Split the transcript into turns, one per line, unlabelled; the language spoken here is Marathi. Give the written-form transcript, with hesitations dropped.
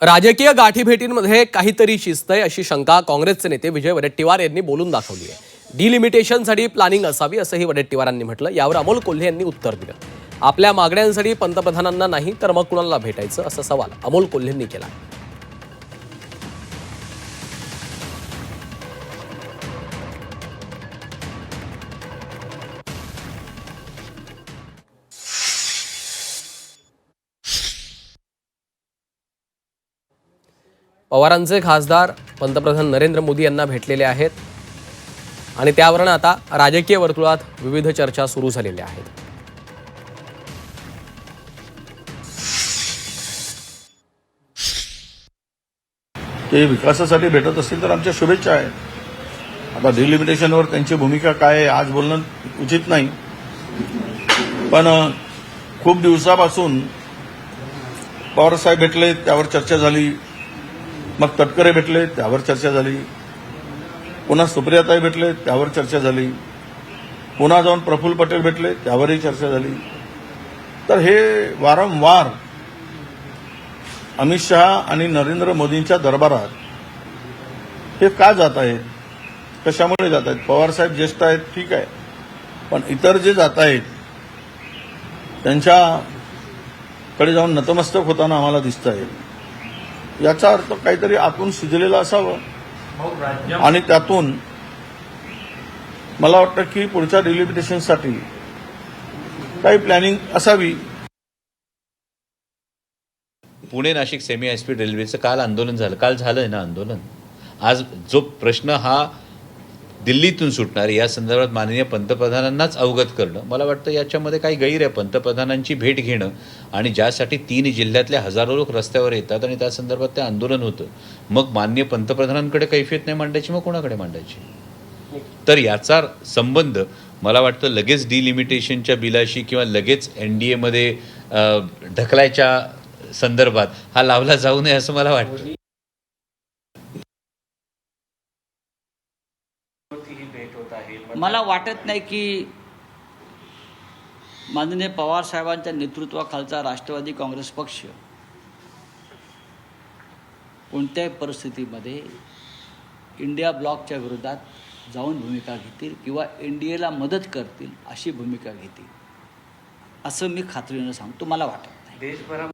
राजकीय गाठीभेटींमध्ये काहीतरी शिस्त आहे अशी शंका काँग्रेसचे नेते विजय वडेट्टीवार यांनी बोलून दाखवली आहे। डिलिमिटेशनसाठी प्लॅनिंग असावी असंही वडेट्टीवारांनी म्हटलं। यावर अमोल कोल्हे यांनी उत्तर दिलं। आपल्या मागण्यांसाठी पंतप्रधानांना नाही तर मग कुणाला भेटायचं असा सवाल अमोल कोल्हेंनी केला। पवारांचे खासदार पंतप्रधान नरेंद्र मोदी यांना भेटलेले आहेत आणि त्यावरून आता राजकीय वर्तुळात विविध चर्चा सुरू झालेल्या आहेत।
ते विकासासाठी भेटत असतील तर आमच्या शुभेच्छा आहेत। आता डिलिमिटेशनवर त्यांची भूमिका काय आहे आज बोलणं उचित नाही, पण खूप दिवसापासून पवारसाहेब भेटले त्यावर चर्चा झाली, मग तटकरे भेटले त्यावर चर्चा झाली, पुन्हा सुप्रियाताई भेटले त्यावर चर्चा झाली, पुन्हा जाऊन प्रफुल्ल पटेल भेटले त्यावरही चर्चा झाली। तर हे वारंवार अमित शहा आणि नरेंद्र मोदींच्या दरबारात हे का जात आहेत, कशामुळे जात आहेत? पवारसाहेब ज्येष्ठ आहेत ठीक आहे, पण इतर जे जात आहेत त्यांच्याकडे जाऊन नतमस्तक होताना आम्हाला दिसत आहे। याचा अर्थ काहीतरी आतून शिजलेलं असावं आणि त्यातून मला वाटतं की पुढच्या डिलिमिटेशनसाठी काही प्लॅनिंग असावी।
पुणे नाशिक सेमी हायस्पीड रेल्वेचं काल आंदोलन झालं, काल झालंय ना आंदोलन। आज जो प्रश्न हा दिल्लीतून सुटणार या संदर्भात माननीय पंतप्रधानांनाच अवगत करणं, मला वाटतं याच्यामध्ये काही गैर आहे। पंतप्रधानांची भेट घेणं आणि ज्यासाठी 3 जिल्ह्यातले हजारो लोक रस्त्यावर येतात आणि त्या संदर्भात ते आंदोलन होतं, मग माननीय पंतप्रधानांकडे कैफियत नाही मांडायची, मग कोणाकडे मांडायची? तर याचा संबंध मला वाटतं लगेच डिलिमिटेशनच्या बिलाशी किंवा लगेच NDA मध्ये ढकलायच्या संदर्भात हा लावला जाऊ नये असं मला वाटतं।
मला वाटत नाही की माननीय पवार साहेबांच्या नेतृत्वाखालचा राष्ट्रवादी काँग्रेस पक्ष कोणत्याही परिस्थितीमध्ये इंडिया ब्लॉकच्या विरोधात जाऊन भूमिका घेतील किंवा NDAला मदत करतील अशी भूमिका घेतील असं मी खात्रीनं सांगतो। मला वाटत नाही।